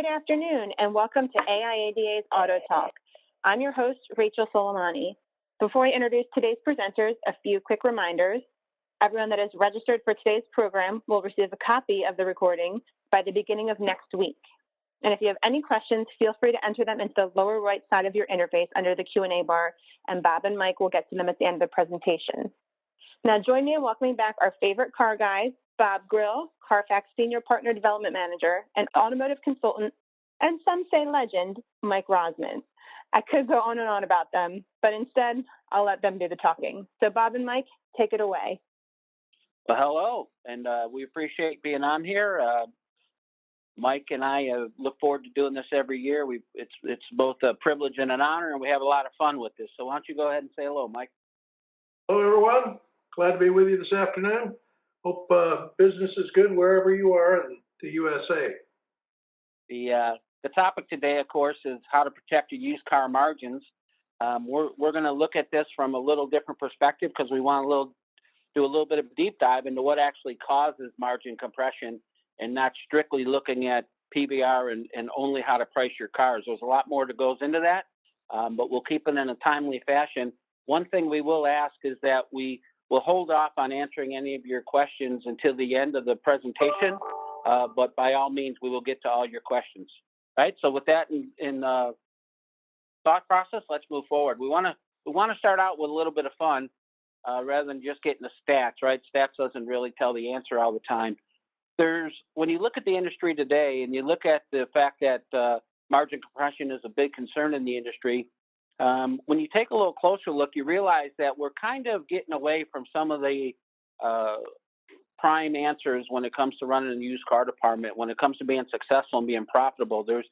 Good afternoon, and welcome to AIADA's Auto Talk. I'm your host, Rachel Soleimani. Before I introduce today's presenters, a few quick reminders. Everyone that is registered for today's program will receive a copy of the recording by the beginning of next week. And if you have any questions, feel free to enter them into the lower right side of your interface under the Q&A bar, and Bob and Mike will get to them at the end of the presentation. Now join me in welcoming back our favorite car guys, Bob Grill, Carfax Senior Partner Development Manager, and automotive consultant, and some say legend, Mike Rosman. I could go on and on about them, but instead, I'll let them do the talking. So Bob and Mike, take it away. Well, hello, and we appreciate being on here. Mike and I look forward to doing this every year. It's both a privilege and an honor, and we have a lot of fun with this. So why don't you go ahead and say hello, Mike? Hello, everyone. Glad to be with you this afternoon. Hope business is good wherever you are in the USA. The topic today, of course, is how to protect your used car margins. We're going to look at this from a little different perspective because we want to do a little bit of a deep dive into what actually causes margin compression, and not strictly looking at PVR and only how to price your cars. There's a lot more that goes into that, but we'll keep it in a timely fashion. One thing we will ask is that we will hold off on answering any of your questions until the end of the presentation, but by all means, we will get to all your questions. Right? So with that in thought process, let's move forward. We want to start out with a little bit of fun rather than just getting the stats. Right? Stats doesn't really tell the answer all the time. When you look at the industry today and you look at the fact that margin compression is a big concern in the industry, when you take a little closer look, you realize that we're kind of getting away from some of the prime answers when it comes to running a used car department, when it comes to being successful and being profitable. There's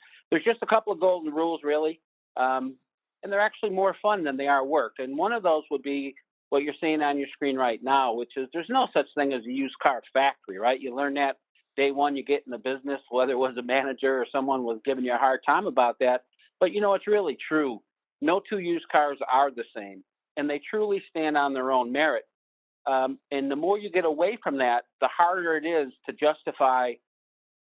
just a couple of golden rules, really, and they're actually more fun than they are work. And one of those would be what you're seeing on your screen right now, which is there's no such thing as a used car factory, right? You learn that day one you get in the business, whether it was a manager or someone was giving you a hard time about that. But, it's really true. No two used cars are the same, and they truly stand on their own merit. And the more you get away from that, the harder it is to justify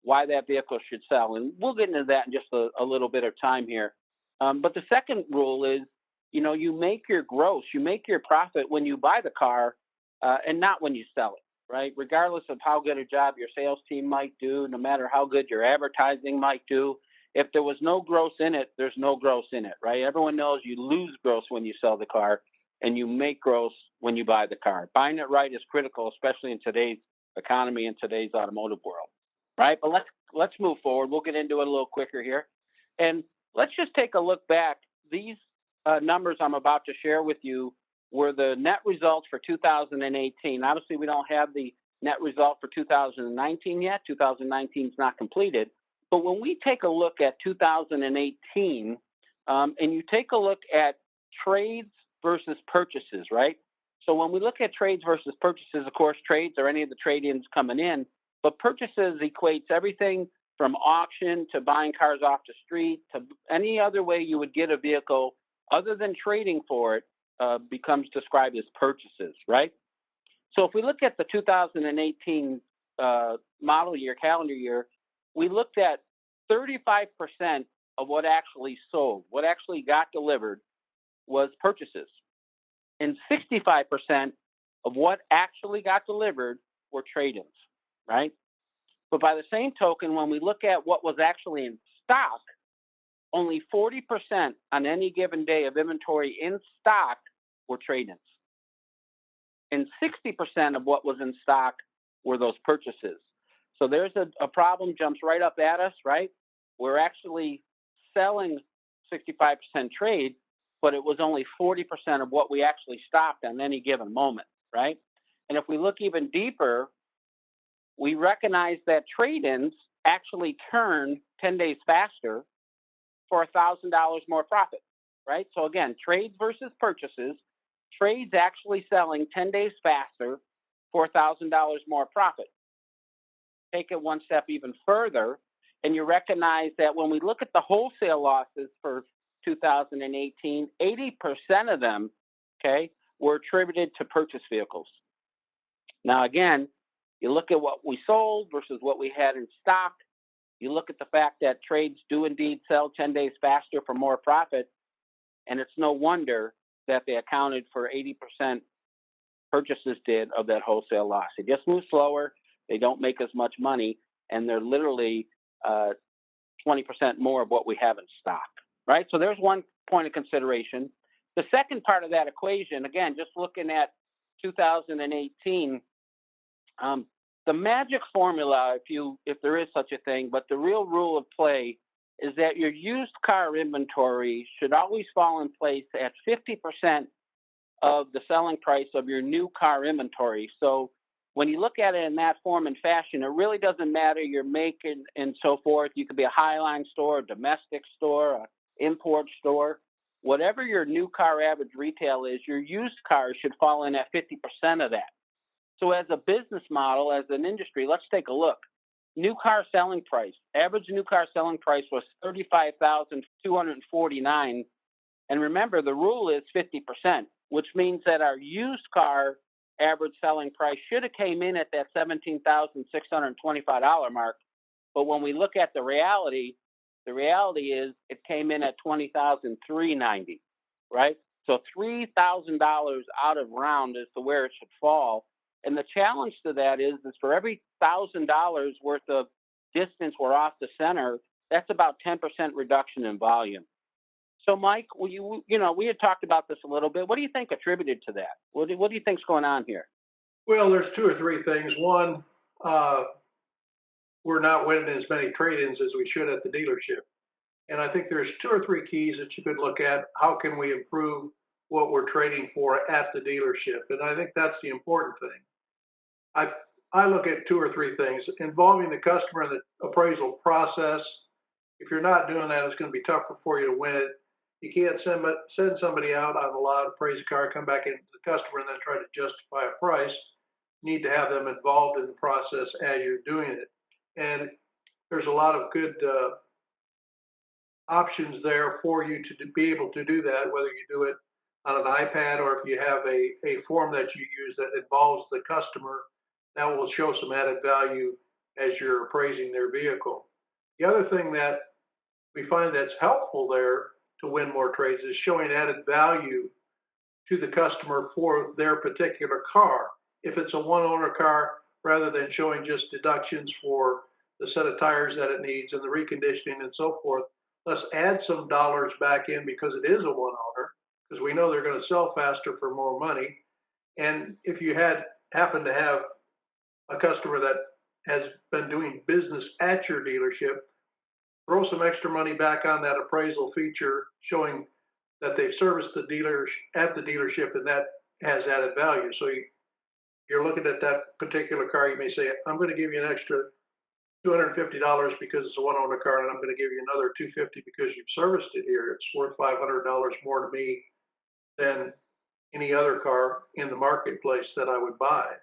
why that vehicle should sell. And we'll get into that in just a little bit of time here. But the second rule is, you make your gross, you make your profit when you buy the car and not when you sell it, right? Regardless of how good a job your sales team might do, no matter how good your advertising might do, if there was no gross in it, there's no gross in it, right? Everyone knows you lose gross when you sell the car and you make gross when you buy the car. Buying it right is critical, especially in today's economy and today's automotive world, right? But let's move forward. We'll get into it a little quicker here. And let's just take a look back. These numbers I'm about to share with you were the net results for 2018. Obviously, we don't have the net result for 2019 yet. 2019 is not completed. But when we take a look at 2018, and you take a look at trades versus purchases, right? So when we look at trades versus purchases, of course, trades are any of the trade-ins coming in, but purchases equates everything from auction to buying cars off the street to any other way you would get a vehicle other than trading for it becomes described as purchases, right? So if we look at the 2018 model year, calendar year, we looked at 35% of what actually sold, what actually got delivered was purchases. And 65% of what actually got delivered were trade-ins, right? But by the same token, when we look at what was actually in stock, only 40% on any given day of inventory in stock were trade-ins. And 60% of what was in stock were those purchases. So there's a problem jumps right up at us, right? We're actually selling 65% trade, but it was only 40% of what we actually stocked on any given moment, right? And if we look even deeper, we recognize that trade-ins actually turn 10 days faster for $1,000 more profit, right? So again, trades versus purchases, trades actually selling 10 days faster for $1,000 more profit. Take it one step even further, and you recognize that when we look at the wholesale losses for 2018, 80% of them, okay, were attributed to purchase vehicles. Now, again, you look at what we sold versus what we had in stock, You look at the fact that trades do indeed sell 10 days faster for more profit, and it's no wonder that they accounted for 80% purchases did of that wholesale loss. They just move slower, they don't make as much money, and they're literally 20% more of what we have in stock, right? So there's one point of consideration. The second part of that equation, again, just looking at 2018, the magic formula, if there is such a thing, but the real rule of play is that your used car inventory should always fall in place at 50% of the selling price of your new car inventory. So when you look at it in that form and fashion, it really doesn't matter your make and so forth. You could be a highline store, a domestic store, an import store. Whatever your new car average retail is, your used cars should fall in at 50% of that. So as a business model, as an industry, let's take a look. New car selling price, average new car selling price was $35,249. And remember, the rule is 50%, which means that our used car average selling price should have came in at that $17,625 mark. But when we look at the reality is it came in at $20,390, right? So $3,000 out of round is to where it should fall. And the challenge to that is for every $1,000 worth of distance we're off the center, that's about 10% reduction in volume. So, Mike, we had talked about this a little bit. What do you think attributed to that? What do you think's going on here? Well, there's two or three things. One, we're not winning as many trade-ins as we should at the dealership. And I think there's two or three keys that you could look at. How can we improve what we're trading for at the dealership? And I think that's the important thing. I look at two or three things involving the customer in the appraisal process. If you're not doing that, it's going to be tougher for you to win it. You can't send somebody out on a lot, appraise a car, come back into the customer, and then try to justify a price. You need to have them involved in the process as you're doing it. And there's a lot of good options there for you to be able to do that, whether you do it on an iPad or if you have a form that you use that involves the customer. That will show some added value as you're appraising their vehicle. The other thing that we find that's helpful there to win more trades is showing added value to the customer for their particular car. If it's a one-owner car, rather than showing just deductions for the set of tires that it needs and the reconditioning and so forth, let's add some dollars back in because it is a one-owner, because we know they're going to sell faster for more money. And if you happen to have a customer that has been doing business at your dealership, throw some extra money back on that appraisal feature showing that they've serviced the dealer at the dealership, and that has added value. So you're looking at that particular car, you may say, I'm going to give you an extra $250 because it's a one-owner car, and I'm going to give you another $250 because you've serviced it here. It's worth $500 more to me than any other car in the marketplace that I would buy.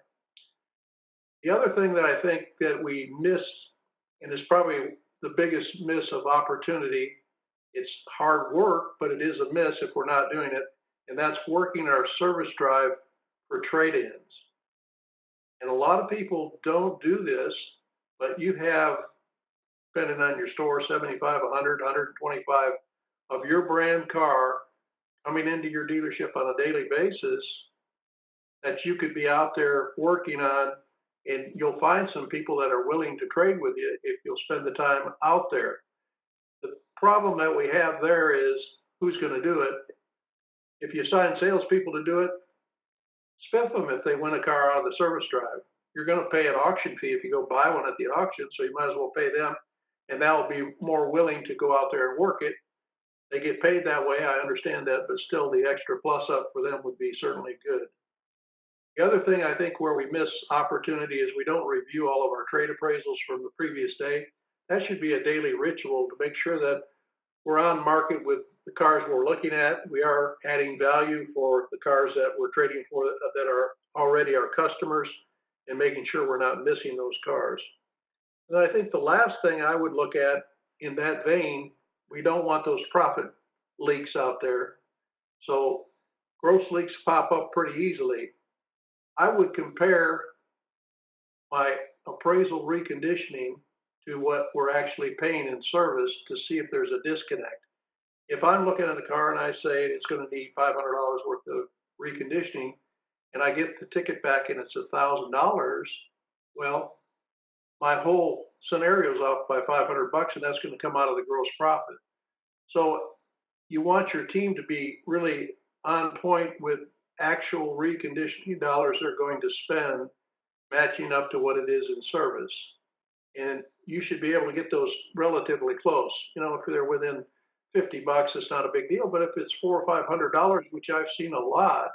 The other thing that I think that we miss, and is probably the biggest miss of opportunity, it's hard work, but it is a miss if we're not doing it, and that's working our service drive for trade-ins. And a lot of people don't do this, but you have, depending on your store, 75, 100, 125 of your brand car coming into your dealership on a daily basis that you could be out there working on, and you'll find some people that are willing to trade with you if you'll spend the time out there. The problem that we have there is who's going to do it. If you assign salespeople to do it, spiff them if they win a car out of the service drive. You're going to pay an auction fee if you go buy one at the auction, so you might as well pay them, and they'll be more willing to go out there and work it. They get paid that way, I understand that, but still the extra plus up for them would be certainly good. The other thing I think where we miss opportunity is we don't review all of our trade appraisals from the previous day. That should be a daily ritual to make sure that we're on market with the cars we're looking at. We are adding value for the cars that we're trading for that are already our customers, and making sure we're not missing those cars. And I think the last thing I would look at in that vein, we don't want those profit leaks out there. So gross leaks pop up pretty easily. I would compare my appraisal reconditioning to what we're actually paying in service to see if there's a disconnect. If I'm looking at a car and I say it's going to need $500 worth of reconditioning, and I get the ticket back and it's $1,000, well, my whole scenario is off by 500 bucks, and that's going to come out of the gross profit. So you want your team to be really on point with actual reconditioning dollars they're going to spend matching up to what it is in service. And you should be able to get those relatively close. You know, if they're within 50 bucks, it's not a big deal. But if it's $400 or $500, which I've seen a lot,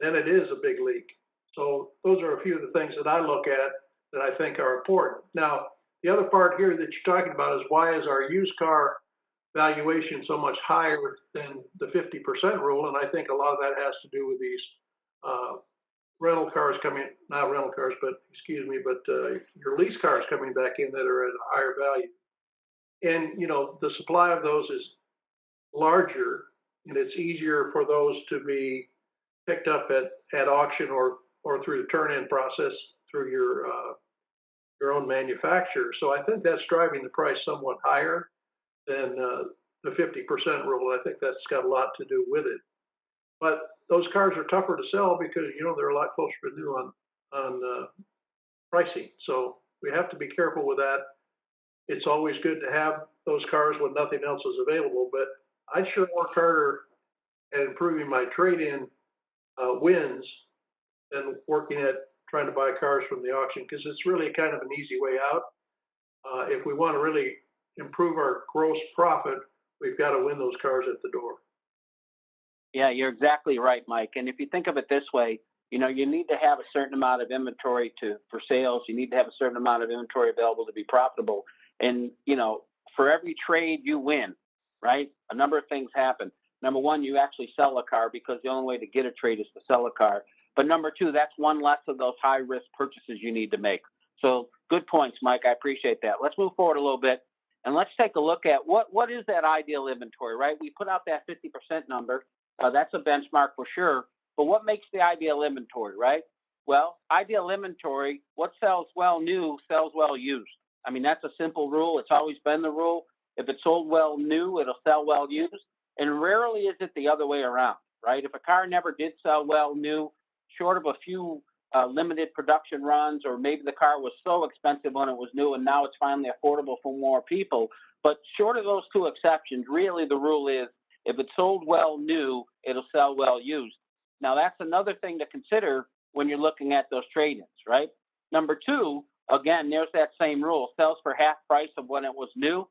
then it is a big leak. So those are a few of the things that I look at that I think are important. Now, the other part here that you're talking about is why is our used car valuation so much higher than the 50% rule? And I think a lot of that has to do with these rental cars coming, not rental cars, but excuse me, but your lease cars coming back in that are at a higher value. And, you know, the supply of those is larger, and it's easier for those to be picked up at auction or through the turn-in process through your own manufacturer. So I think that's driving the price somewhat higher than the 50% rule. I think that's got a lot to do with it. But those cars are tougher to sell because, you know, they're a lot closer to new on pricing. So we have to be careful with that. It's always good to have those cars when nothing else is available, but I'd sure work harder at improving my trade-in wins than working at trying to buy cars from the auction, because it's really kind of an easy way out. If we want to really improve our gross profit, we've got to win those cars at the door. Yeah, you're exactly right, Mike. And if you think of it this way, you know, you need to have a certain amount of inventory for sales. You need to have a certain amount of inventory available to be profitable. And, you know, for every trade you win, right, a number of things happen. Number one, you actually sell a car because the only way to get a trade is to sell a car. But number two, that's one less of those high-risk purchases you need to make. So good points, Mike. I appreciate that. Let's move forward a little bit, and let's take a look at what is that ideal inventory, right? We put out that 50% number. That's a benchmark for sure. But what makes the ideal inventory, right? Well, ideal inventory, what sells well new sells well used. I mean, that's a simple rule. It's always been the rule. If it's sold well new, it'll sell well used. And rarely is it the other way around, right? If a car never did sell well new, short of a few limited production runs, or maybe the car was so expensive when it was new and now it's finally affordable for more people. But short of those two exceptions, really the rule is if it's sold well new, it'll sell well used. Now, that's another thing to consider when you're looking at those trade-ins, right? Number two, again, there's that same rule, sells for half price of when it was new.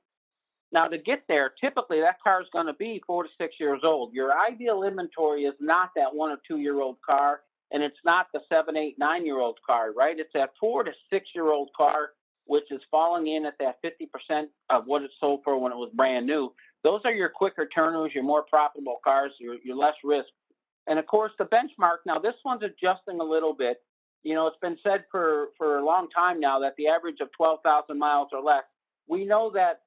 Now, to get there, typically that car is going to be 4 to 6 years old. Your ideal inventory is not that 1 or 2 year old car, and it's not the 7, 8, 9 year old car, right? It's that 4 to 6 year old car, which is falling in at that 50% of what it sold for when it was brand new. Those are your quicker turners, your more profitable cars, your less risk. And of course, the benchmark, now this one's adjusting a little bit. You know, it's been said for a long time now that the average of 12,000 miles or less. We know that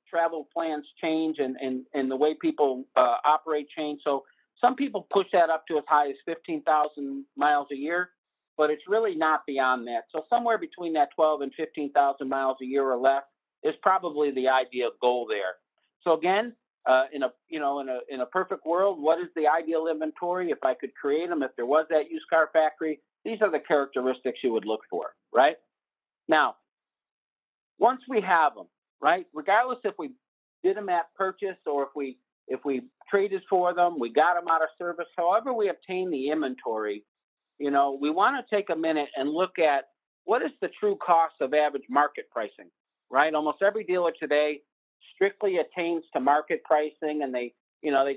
travel plans change and the way people operate change. So some people push that up to as high as 15,000 miles a year, but it's really not beyond that. So somewhere between that 12 and 15,000 miles a year or less is probably the ideal goal there. So again, in a perfect world, what is the ideal inventory? If I could create them, if there was that used car factory, these are the characteristics you would look for, right? Now, once we have them, right, regardless if we did them at purchase or if we traded for them, we got them out of service, however we obtain the inventory, you know, we want to take a minute and look at what is the true cost of average market pricing, right? Almost every dealer today strictly attains to market pricing, and they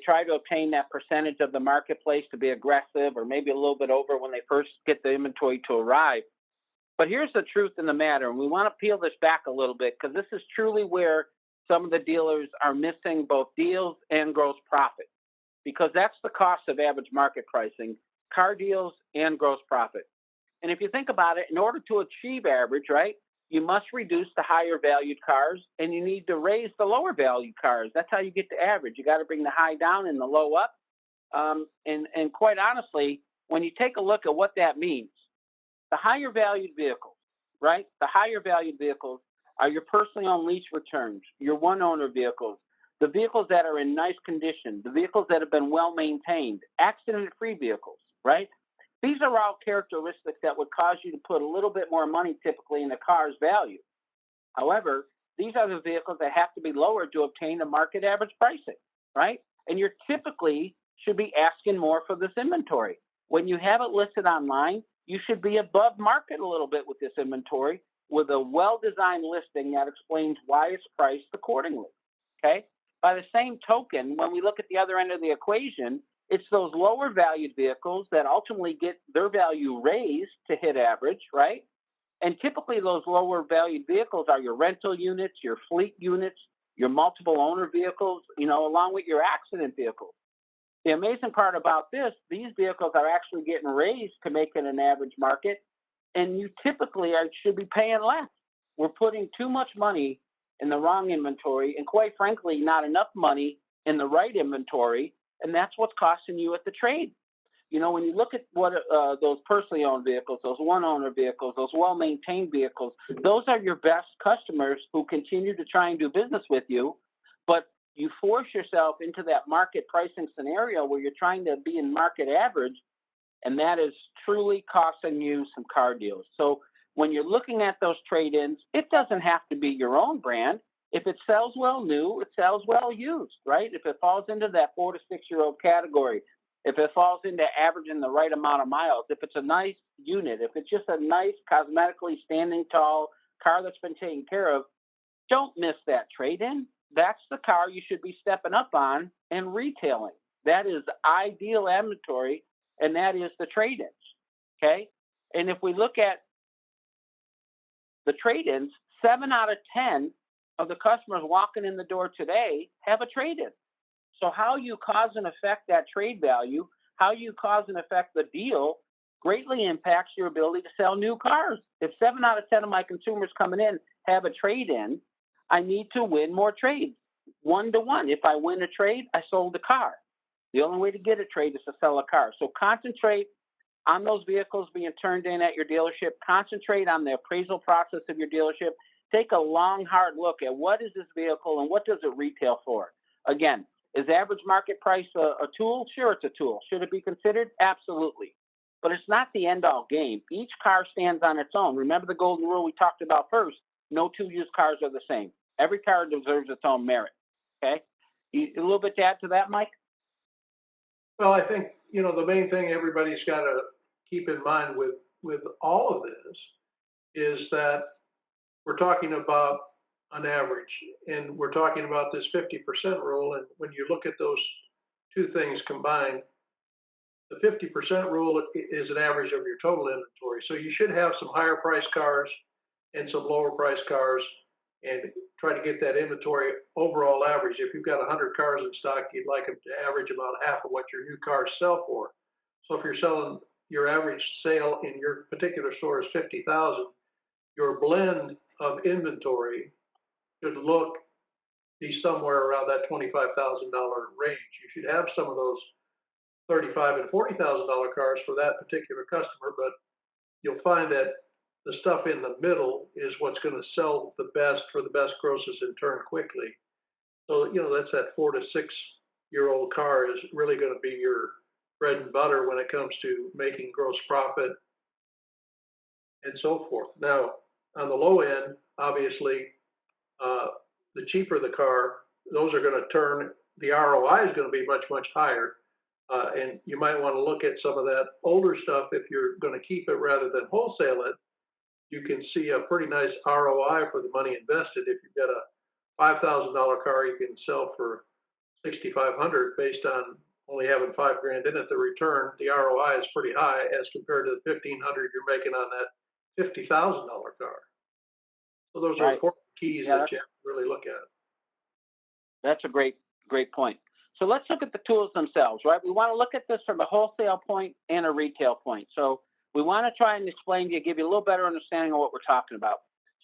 try to obtain that percentage of the marketplace to be aggressive or maybe a little bit over when they first get the inventory to arrive. But here's the truth in the matter, and we want to peel this back a little bit because this is truly where some of the dealers are missing both deals and gross profit, because that's the cost of average market pricing, car deals and gross profit. And if you think about it, in order to achieve average, right, you must reduce the higher valued cars and you need to raise the lower valued cars. That's how you get to average. You got to bring the high down and the low up. And quite honestly, when you take a look at what that means, the higher valued vehicles, right? The higher valued vehicles are your personally owned lease returns, your one owner vehicles, the vehicles that are in nice condition, the vehicles that have been well maintained, accident free vehicles, right? These are all characteristics that would cause you to put a little bit more money typically in a car's value. However, these are the vehicles that have to be lowered to obtain a market average pricing, right? And you're typically should be asking more for this inventory. When you have it listed online, you should be above market a little bit with this inventory with a well-designed listing that explains why it's priced accordingly, okay? By the same token, when we look at the other end of the equation, it's those lower valued vehicles that ultimately get their value raised to hit average, right? And typically those lower valued vehicles are your rental units, your fleet units, your multiple owner vehicles, along with your accident vehicles. The amazing part about this, these vehicles are actually getting raised to make it an average market, and you typically should be paying less. We're putting too much money in the wrong inventory, and quite frankly, not enough money in the right inventory, and that's what's costing you at the trade. When you look at what those personally owned vehicles, those one-owner vehicles, those well-maintained vehicles, those are your best customers who continue to try and do business with you, but you force yourself into that market pricing scenario where you're trying to be in market average, and that is truly costing you some car deals. So when you're looking at those trade-ins, it doesn't have to be your own brand. If it sells well new, it sells well used, right? If it falls into that 4 to 6 year old category, if it falls into averaging the right amount of miles, if it's a nice unit, if it's just a nice cosmetically standing tall car that's been taken care of, don't miss that trade-in. That's the car you should be stepping up on and retailing. That is ideal inventory, and that is the trade-ins, okay? And if we look at the trade-ins, 7 out of 10 of the customers walking in the door today have a trade-in. So how you cause and affect that trade value, how you cause and affect the deal greatly impacts your ability to sell new cars. If 7 out of 10 of my consumers coming in have a trade-in, I need to win more trades, 1-to-1. If I win a trade, I sold a car. The only way to get a trade is to sell a car. So concentrate on those vehicles being turned in at your dealership. Concentrate on the appraisal process of your dealership. Take a long, hard look at what is this vehicle and what does it retail for. Again, is average market price a tool? Sure, it's a tool. Should it be considered? Absolutely. But it's not the end-all game. Each car stands on its own. Remember the golden rule we talked about first. No two used cars are the same. Every car deserves its own merit, okay? A little bit to add to that, Mike? Well, I think, the main thing everybody's got to keep in mind with all of this is that we're talking about an average, and we're talking about this 50% rule. And when you look at those two things combined, the 50% rule is an average of your total inventory. So you should have some higher priced cars and some lower priced cars and try to get that inventory overall average. If you've got 100 cars in stock, you'd like them to average about half of what your new cars sell for. So if you're selling, your average sale in your particular store is 50,000, your blend of inventory should be somewhere around that $25,000 range. You should have some of those $35,000 and $40,000 cars for that particular customer, but you'll find that the stuff in the middle is what's going to sell the best for the best grosses and turn quickly. So, that's that 4 to 6 year old car is really going to be your bread and butter when it comes to making gross profit and so forth. Now, on the low end, obviously, the cheaper the car, those are going to turn, the ROI is going to be much, much higher. And you might want to look at some of that older stuff if you're going to keep it rather than wholesale it. You can see a pretty nice ROI for the money invested. If you've got a $5,000 car you can sell for $6,500 based on only having $5,000 in it, the return, the ROI is pretty high as compared to the $1,500 you're making on that $50,000 car. So those are important keys that you have to really look at. That's a great point. So let's look at the tools themselves, right? We want to look at this from a wholesale point and a retail point. So we want to try and explain to you, give you a little better understanding of what we're talking about.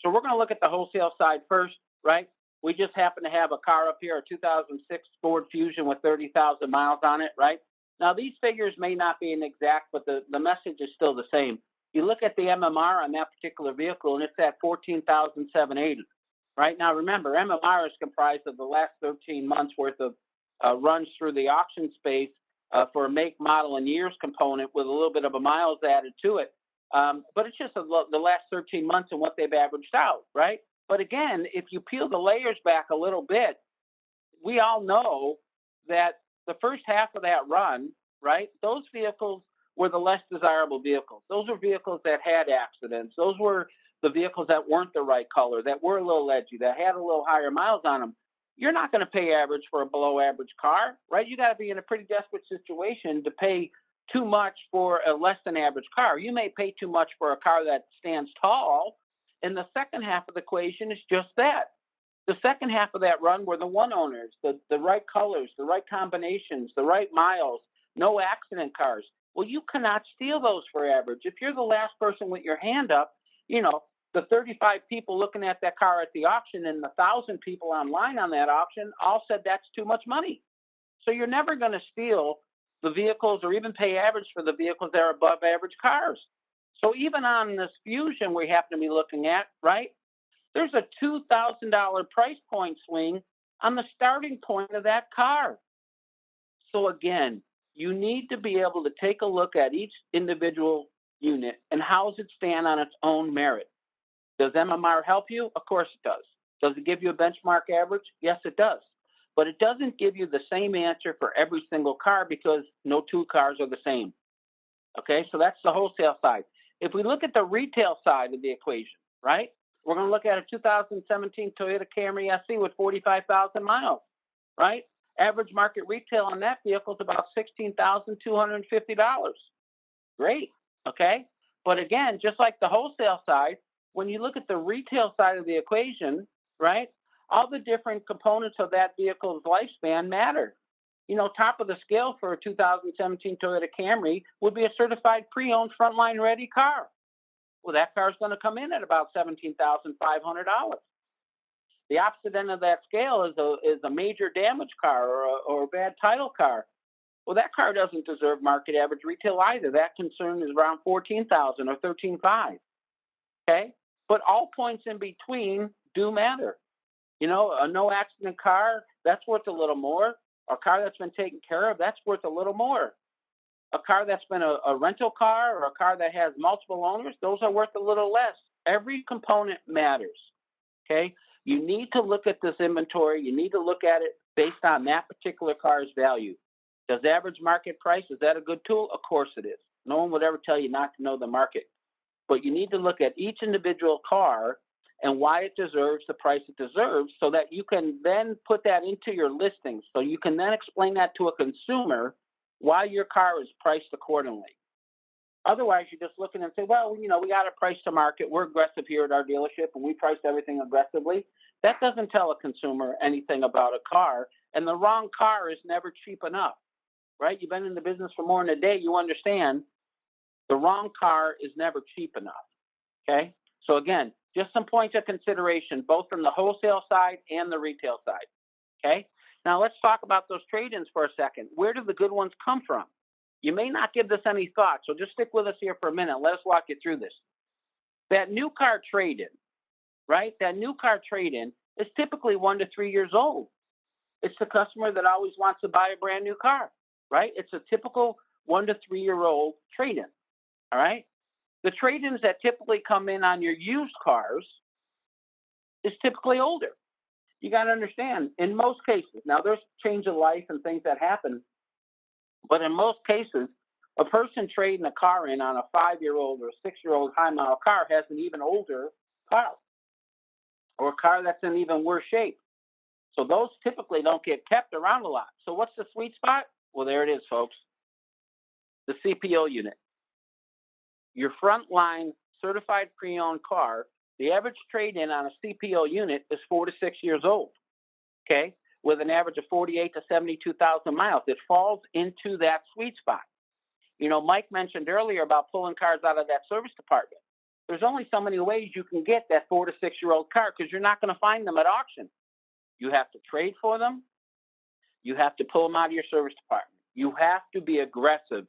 So we're going to look at the wholesale side first, right? We just happen to have a car up here, a 2006 Ford Fusion with 30,000 miles on it, right? Now, these figures may not be an exact, but the message is still the same. You look at the MMR on that particular vehicle, and it's at 14,780. Right now, remember, MMR is comprised of the last 13 months worth of runs through the auction space for a make, model, and years component with a little bit of a miles added to it. But it's just the last 13 months and what they've averaged out, right? But again, if you peel the layers back a little bit, we all know that the first half of that run, right, those vehicles were the less desirable vehicles. Those were vehicles that had accidents. Those were the vehicles that weren't the right color, that were a little edgy, that had a little higher miles on them. You're not going to pay average for a below average car, right? You got to be in a pretty desperate situation to pay too much for a less than average car. You may pay too much for a car that stands tall. And the second half of the equation is just that. The second half of that run were the one owners, the right colors, the right combinations, the right miles, no accident cars. Well, you cannot steal those for average. If you're the last person with your hand up, you know, the 35 people looking at that car at the auction and the 1,000 people online on that auction all said that's too much money. So you're never going to steal the vehicles or even pay average for the vehicles that are above average cars. So even on this Fusion we happen to be looking at, right, there's a $2,000 price point swing on the starting point of that car. So again, you need to be able to take a look at each individual unit and how does it stand on its own merit. Does MMR help you? Of course it does. Does it give you a benchmark average? Yes, it does. But it doesn't give you the same answer for every single car because no two cars are the same. Okay, so that's the wholesale side. If we look at the retail side of the equation, right, we're going to look at a 2017 Toyota Camry SE with 45,000 miles, right? Average market retail on that vehicle is about $16,250. Great, okay? But again, just like the wholesale side, when you look at the retail side of the equation, right, all the different components of that vehicle's lifespan matter. You know, top of the scale for a 2017 Toyota Camry would be a certified pre-owned frontline ready car. Well, that car is going to come in at about $17,500. The opposite end of that scale is a major damage car or a bad title car. Well, that car doesn't deserve market average retail either. That concern is around $14,000 or $13,500. Okay, but all points in between do matter. You know, a no accident car, that's worth a little more. A car that's been taken care of, that's worth a little more. A car that's been a rental car or a car that has multiple owners, those are worth a little less. Every component matters, okay? You need to look at this inventory. You need to look at it based on that particular car's value. Does average market price, is that a good tool? Of course it is. No one would ever tell you not to know the market. But you need to look at each individual car and why it deserves the price it deserves so that you can then put that into your listings. So you can then explain that to a consumer why your car is priced accordingly. Otherwise, you're just looking and say, well, you know, we got to price to market. We're aggressive here at our dealership and we price everything aggressively. That doesn't tell a consumer anything about a car. And the wrong car is never cheap enough, right? You've been in the business for more than a day. You understand the wrong car is never cheap enough, okay? So again, just some points of consideration, both from the wholesale side and the retail side, okay? Now let's talk about those trade-ins for a second. Where do the good ones come from? You may not give this any thought, so just stick with us here for a minute. Let us walk you through this. That new car trade-in, right? That new car trade-in is typically 1 to 3 years old. It's the customer that always wants to buy a brand new car, right? It's a typical 1 to 3 year old trade-in, all right? The trade-ins that typically come in on your used cars is typically older. You got to understand, in most cases, now there's change of life and things that happen, but in most cases, a person trading a car in on a 5-year-old or a 6-year-old high-mile car has an even older car or a car that's in even worse shape. So those typically don't get kept around a lot. So what's the sweet spot? Well, there it is, folks. The CPO unit. Your frontline certified pre-owned car, the average trade-in on a CPO unit is 4 to 6 years old, okay, with an average of 48 to 72,000 miles. It falls into that sweet spot. You know, Mike mentioned earlier about pulling cars out of that service department. There's only so many ways you can get that 4 to 6 year old car because you're not going to find them at auction. You have to trade for them. You have to pull them out of your service department. You have to be aggressive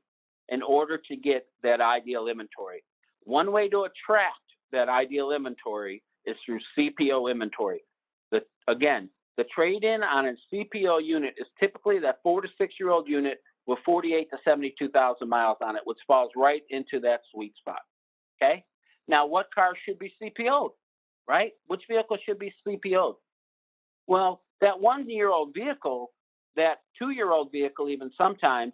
in order to get that ideal inventory. One way to attract that ideal inventory is through CPO inventory. Again, the trade-in on a CPO unit is typically that 4 to 6 year old unit with 48 to 72,000 miles on it, which falls right into that sweet spot. Okay. Now, what car should be CPO'd, right? Which vehicle should be CPO'd? Well, that 1 year old vehicle, that 2 year old vehicle, even sometimes,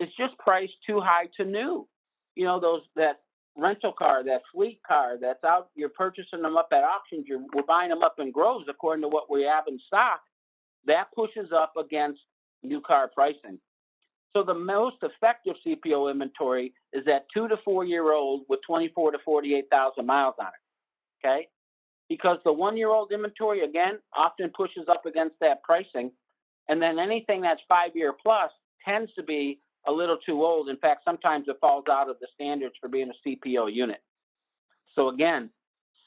is just priced too high to new. You know, that rental car, that fleet car that's out, you're purchasing them up at auctions, we're buying them up in groves according to what we have in stock. That pushes up against new car pricing. So the most effective CPO inventory is that 2 to 4 year old with 24 to 48,000 miles on it. Okay, because the 1 year old inventory again often pushes up against that pricing, and then anything that's 5 year plus tends to be a little too old. In fact, sometimes it falls out of the standards for being a CPO unit. So again,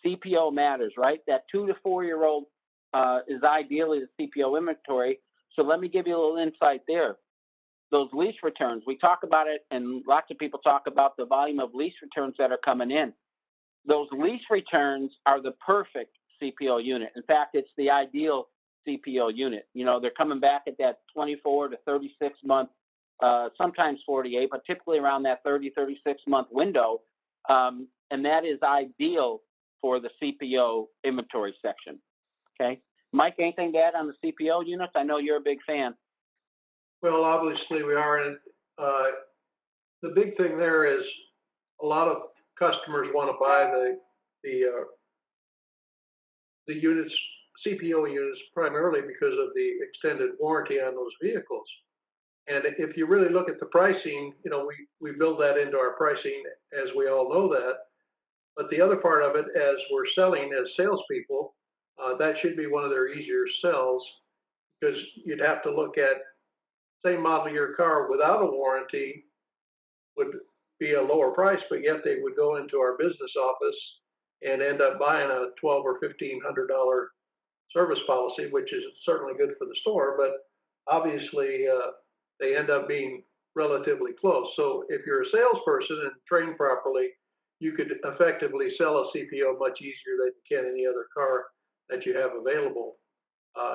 CPO matters, right? That 2 to 4 year old is ideally the CPO inventory. So let me give you a little insight there. Those lease returns, we talk about it, and lots of people talk about the volume of lease returns that are coming in. Those lease returns are the perfect CPO unit. In fact, it's the ideal CPO unit. You know, they're coming back at that 24 to 36 month, sometimes 48, but typically around that 30, 36 month window. And that is ideal for the CPO inventory section. Okay. Mike, anything to add on the CPO units? I know you're a big fan. Well, obviously we are, and the big thing there is a lot of customers want to buy the units, CPO units, primarily because of the extended warranty on those vehicles. And if you really look at the pricing, you know, we build that into our pricing, as we all know that. But the other part of it, as we're selling as salespeople, that should be one of their easier sells, because you'd have to look at same model year car without a warranty would be a lower price, but yet they would go into our business office and end up buying a $1,200 or $1,500 service policy, which is certainly good for the store, but obviously they end up being relatively close. So if you're a salesperson and trained properly, you could effectively sell a CPO much easier than you can any other car that you have available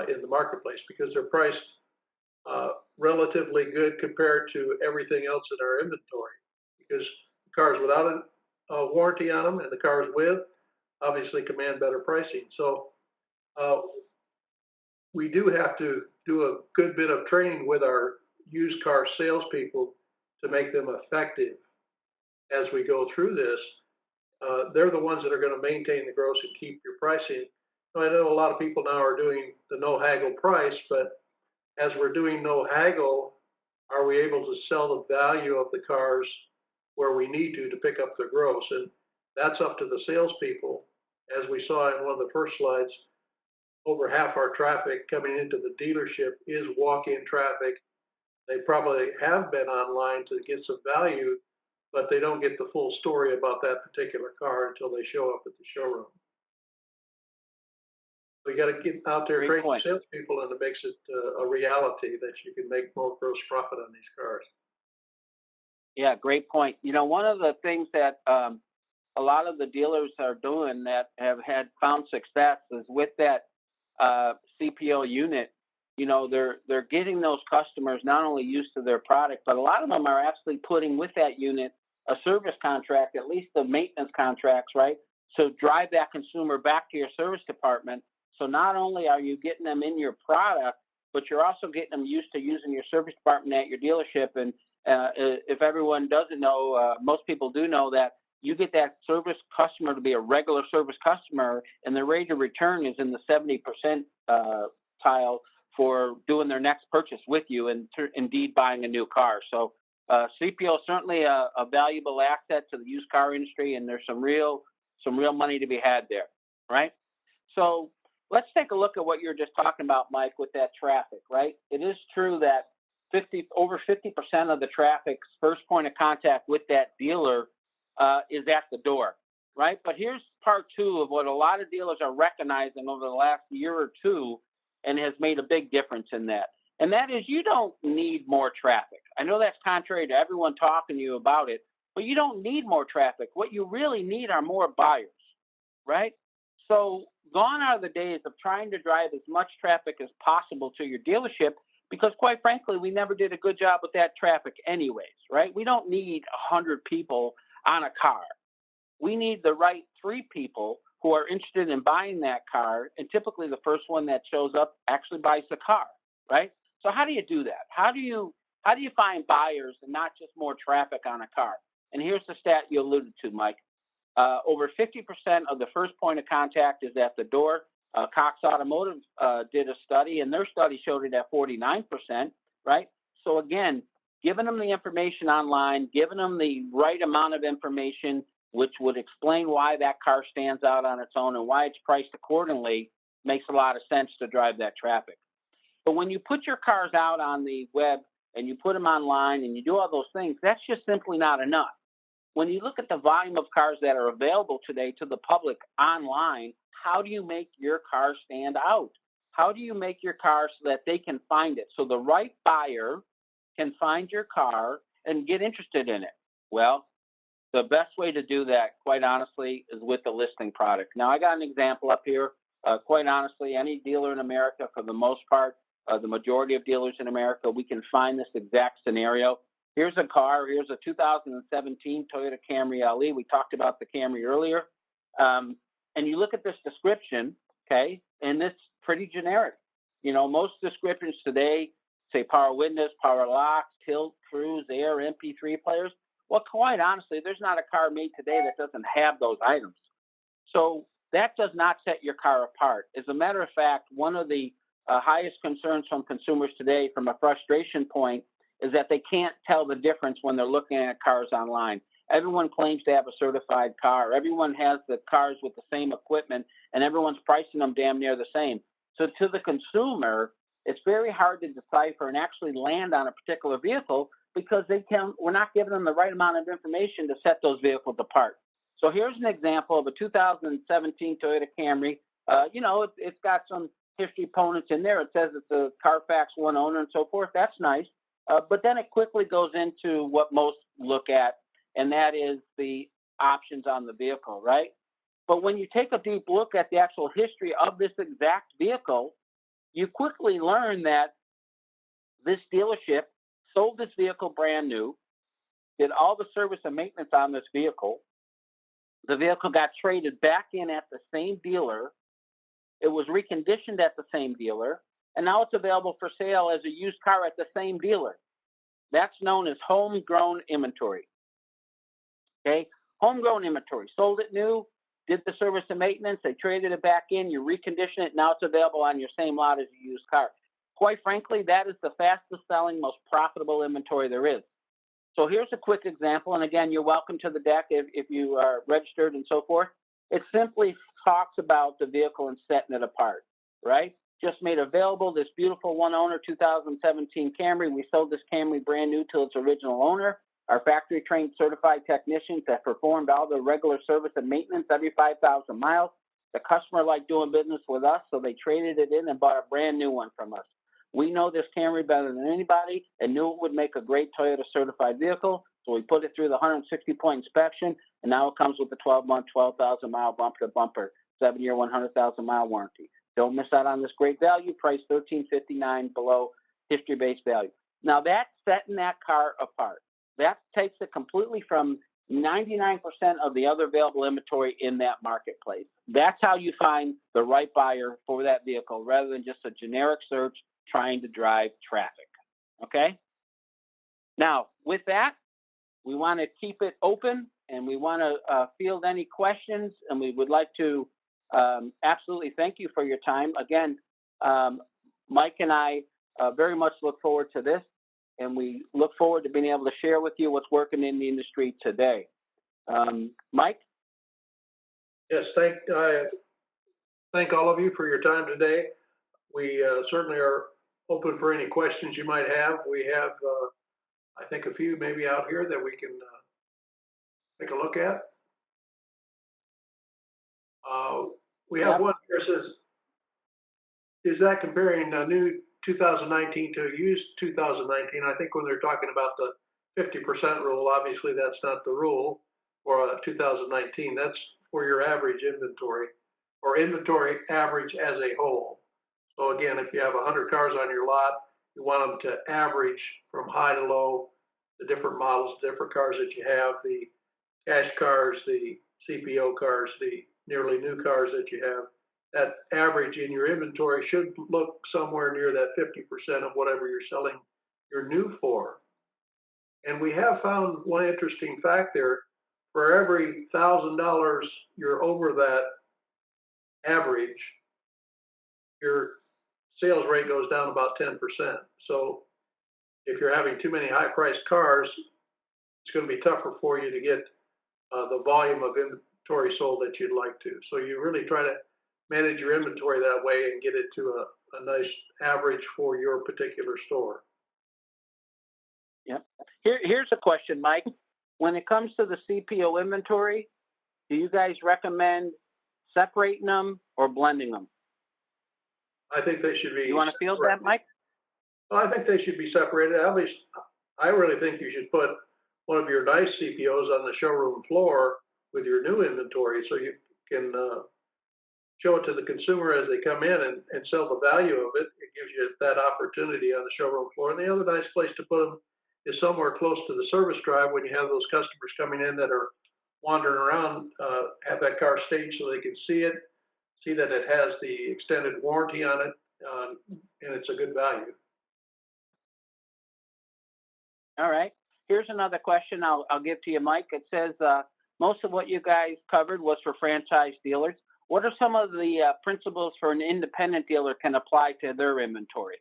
in the marketplace, because they're priced relatively good compared to everything else in our inventory, because cars without a warranty on them and the cars with obviously command better pricing. So we do have to do a good bit of training with our used car salespeople to make them effective as we go through this. They're the ones that are going to maintain the gross and keep your pricing. I know a lot of people now are doing the no haggle price, but as we're doing no haggle, are we able to sell the value of the cars where we need to pick up the gross? And that's up to the salespeople. As we saw in one of the first slides, over half our traffic coming into the dealership is walk-in traffic. They probably have been online to get some value, but they don't get the full story about that particular car until they show up at the showroom. We got to get out there training salespeople, and it makes it a reality that you can make more gross profit on these cars. Yeah, great point. You know, one of the things that a lot of the dealers are doing that have had found success is with that CPO unit. You know, they're getting those customers not only used to their product, but a lot of them are actually putting with that unit a service contract, at least the maintenance contracts, right? So drive that consumer back to your service department. So not only are you getting them in your product, but you're also getting them used to using your service department at your dealership. And if everyone doesn't know, most people do know that you get that service customer to be a regular service customer, and the rate of return is in the 70% tile for doing their next purchase with you and indeed buying a new car. So CPO is certainly a valuable asset to the used car industry, and there's some real money to be had there, right? So let's take a look at what you're just talking about, Mike, with that traffic, right? It is true that over 50% of the traffic's first point of contact with that dealer is at the door, right? But here's part two of what a lot of dealers are recognizing over the last year or two, and has made a big difference in that. And that is, you don't need more traffic. I know that's contrary to everyone talking to you about it, But you don't need more traffic. What you really need are more buyers, right? So gone are the days of trying to drive as much traffic as possible to your dealership because quite frankly, we never did a good job with that traffic anyways, right? We don't need 100 people on a car. We need the right 3 people who are interested in buying that car, and typically the first one that shows up actually buys the car, right? So how do you do that? How do you find buyers and not just more traffic on a car? And here's the stat you alluded to, Mike. Over 50% of the first point of contact is at the door. Cox Automotive did a study, and their study showed it at 49%, right? So again, giving them the information online, giving them the right amount of information, which would explain why that car stands out on its own and why it's priced accordingly, makes a lot of sense to drive that traffic. But when you put your cars out on the web and you put them online and you do all those things, that's just simply not enough. When you look at the volume of cars that are available today to the public online, how do you make your car stand out? How do you make your car so that they can find it? So the right buyer can find your car and get interested in it. Well, the best way to do that, quite honestly, is with the listing product. Now, I got an example up here. Quite honestly, any dealer in America, for the most part, the majority of dealers in America, we can find this exact scenario. Here's a car. Here's a 2017 Toyota Camry LE. We talked about the Camry earlier. And you look at this description, okay, and it's pretty generic. You know, most descriptions today say power windows, power locks, tilt, cruise, air, MP3 players. Well, quite honestly, there's not a car made today that doesn't have those items. So that does not set your car apart. As a matter of fact, one of the highest concerns from consumers today, from a frustration point, is that they can't tell the difference when they're looking at cars online. Everyone claims to have a certified car. Everyone has the cars with the same equipment, and everyone's pricing them damn near the same. So to the consumer, it's very hard to decipher and actually land on a particular vehicle because we're not giving them the right amount of information to set those vehicles apart. So here's an example of a 2017 Toyota Camry. It's got some history components in there. It says it's a Carfax one owner and so forth. That's nice. But then it quickly goes into what most look at, and that is the options on the vehicle, right? But when you take a deep look at the actual history of this exact vehicle, you quickly learn that this dealership sold this vehicle brand new, did all the service and maintenance on this vehicle. The vehicle got traded back in at the same dealer. It was reconditioned at the same dealer, and now it's available for sale as a used car at the same dealer. That's known as homegrown inventory. Okay, homegrown inventory. Sold it new, did the service and maintenance, they traded it back in, you recondition it, now it's available on your same lot as a used car. Quite frankly, that is the fastest selling, most profitable inventory there is. So here's a quick example, and again, you're welcome to the deck if you are registered and so forth. It simply talks about the vehicle and setting it apart, right? Just made available this beautiful one owner 2017 Camry. We sold this Camry brand new to its original owner. Our factory trained certified technicians that performed all the regular service and maintenance every 5,000 miles. The customer liked doing business with us, so they traded it in and bought a brand new one from us. We know this Camry better than anybody and knew it would make a great Toyota certified vehicle. So we put it through the 160-point inspection, and now it comes with a 12-month, 12,000-mile bumper-to-bumper, 7-year, 100,000-mile warranty. Don't miss out on this great value, price $1,359 below history-based value. Now that's setting that car apart. That takes it completely from 99% of the other available inventory in that marketplace. That's how you find the right buyer for that vehicle rather than just a generic search trying to drive traffic. Okay? Now, with that, we want to keep it open and we want to field any questions, and we would like to absolutely thank you for your time. Again, Mike and I very much look forward to this, and we look forward to being able to share with you what's working in the industry today. Mike? Yes, thank all of you for your time today. We certainly are open for any questions you might have. We have, I think, a few maybe out here that we can take a look at. We have one here that says, is that comparing a new 2019 to a used 2019? I think when they're talking about 50% rule, obviously that's not the rule for 2019. That's for your average inventory or inventory average as a whole. So again, if you have 100 cars on your lot, you want them to average from high to low, the different models, different cars that you have, the cash cars, the CPO cars, the nearly new cars that you have. That average in your inventory should look somewhere near that 50% of whatever you're selling your new for. And we have found one interesting fact there. For every $1,000 you're over that average, your sales rate goes down about 10%. So if you're having too many high-priced cars, it's going to be tougher for you to get the volume of inventory sold that you'd like to. So you really try to manage your inventory that way and get it to a nice average for your particular store. Yep. Here's a question, Mike. When it comes to the CPO inventory, do you guys recommend separating them or blending them? I think they should be. You want to field that, Mike? Well, I think they should be separated. At least, I really think you should put one of your nice CPOs on the showroom floor with your new inventory, so you can show it to the consumer as they come in and sell the value of it. It gives you that opportunity on the showroom floor. And the other nice place to put them is somewhere close to the service drive when you have those customers coming in that are wandering around, have that car staged so they can see it, see that it has the extended warranty on it, and it's a good value. All right. Here's another question I'll give to you, Mike. It says most of what you guys covered was for franchise dealers. What are some of the principles for an independent dealer can apply to their inventory?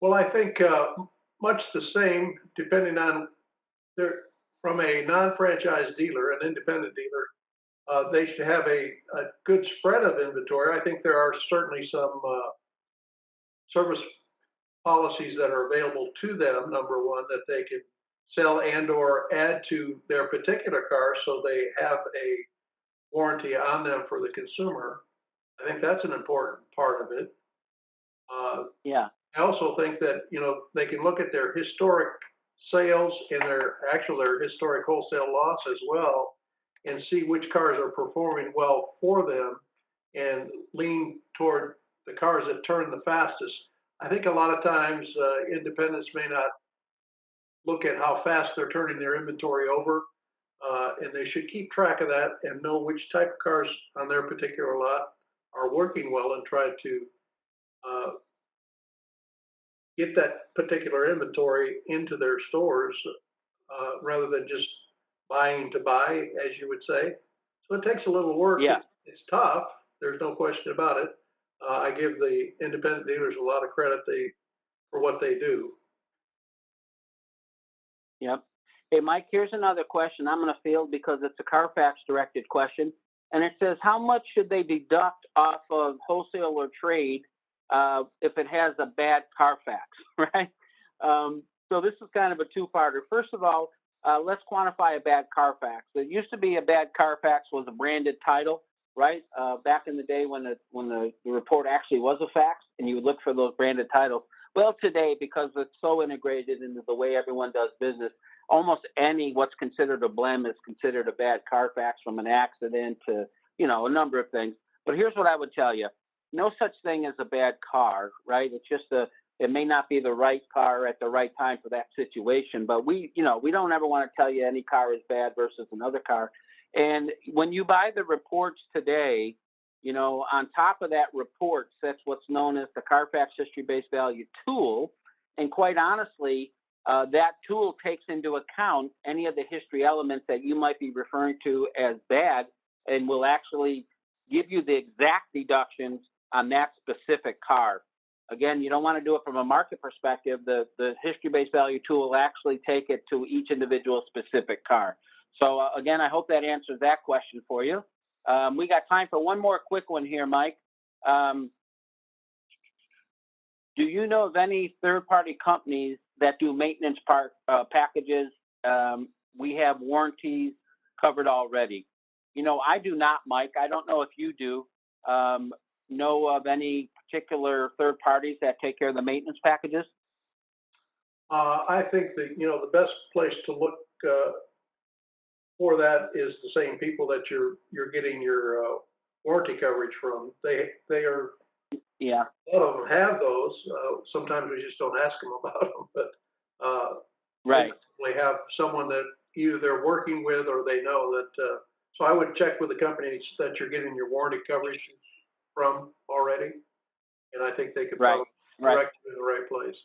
Well, I think much the same, depending on from a non-franchise dealer, an independent dealer, they should have a good spread of inventory. I think there are certainly some service policies that are available to them, number one, that they can sell and or add to their particular car so they have a warranty on them for the consumer. I think that's an important part of it. Yeah. I also think that, they can look at their historic sales and their historic wholesale loss as well and see which cars are performing well for them and lean toward the cars that turn the fastest. I think a lot of times independents may not look at how fast they're turning their inventory over, and they should keep track of that and know which type of cars on their particular lot are working well and try to get that particular inventory into their stores rather than just buying to buy, as you would say. So it takes a little work. Yeah. It's tough. There's no question about it. I give the independent dealers a lot of credit for what they do. Yep. Hey, Mike, here's another question I'm going to field because it's a Carfax directed question. And it says, how much should they deduct off of wholesale or trade if it has a bad Carfax, right? So this is kind of a two-parter. First of all, let's quantify a bad Carfax. It used to be a bad Carfax was a branded title, right? Back in the day when the report actually was a fax and you would look for those branded titles. Well, today, because it's so integrated into the way everyone does business, almost what's considered a blem is considered a bad Carfax, from an accident to, a number of things. But here's what I would tell you. No such thing as a bad car, right? It's just it may not be the right car at the right time for that situation, but we don't ever want to tell you any car is bad versus another car. And when you buy the reports today, on top of that report sits what's known as the Carfax History-Based Value tool. And quite honestly, that tool takes into account any of the history elements that you might be referring to as bad and will actually give you the exact deductions on that specific car. Again, you don't want to do it from a market perspective. The history-based value tool will actually take it to each individual specific car. So again, I hope that answers that question for you. We got time for one more quick one here, Mike. Do you know of any third-party companies that do maintenance packages? We have warranties covered already. I do not, Mike. I don't know if you do. Know of any particular third parties that take care of the maintenance packages? I think that, the best place to look, for that is the same people that you're getting your, warranty coverage from. They are, Yeah, a lot of them have those. Sometimes we just don't ask them about them, but, right. they have someone that either they're working with or they know that, so I would check with the companies that you're getting your warranty coverage from already, and I think they could Right, probably right. direct you in the right place.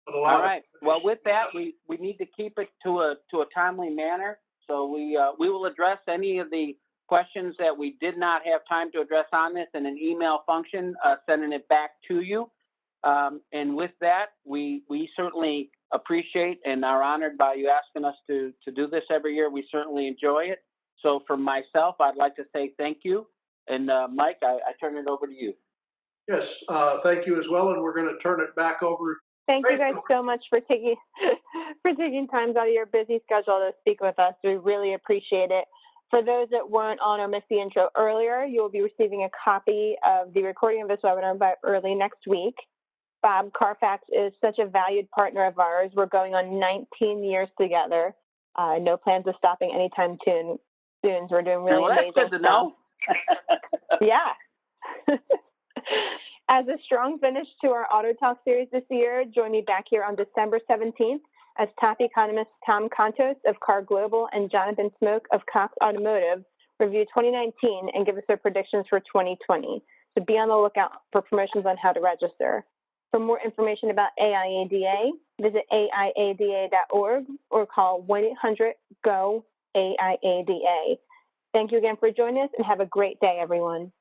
But a lot All of right. Well, with that, we need to keep it to a timely manner. So we will address any of the questions that we did not have time to address on this in an email function, sending it back to you. And with that, we certainly appreciate and are honored by you asking us to do this every year. We certainly enjoy it. So for myself, I'd like to say thank you. And Mike, I turn it over to you. Yes, thank you as well, and we're going to turn it back over. Thank you guys so much for taking time out of your busy schedule to speak with us. We really appreciate it. For those that weren't on or missed the intro earlier, you will be receiving a copy of the recording of this webinar by early next week. Bob Carfax is such a valued partner of ours. We're going on 19 years together. No plans of stopping anytime soon. So we're doing really amazing that's good to know. Yeah. As a strong finish to our AutoTalk series this year, join me back here on December 17th as top economists Tom Contos of Car Global and Jonathan Smoke of Cox Automotive review 2019 and give us their predictions for 2020. So be on the lookout for promotions on how to register. For more information about AIADA, visit AIADA.org or call 1-800-GO-AIADA. Thank you again for joining us and have a great day, everyone.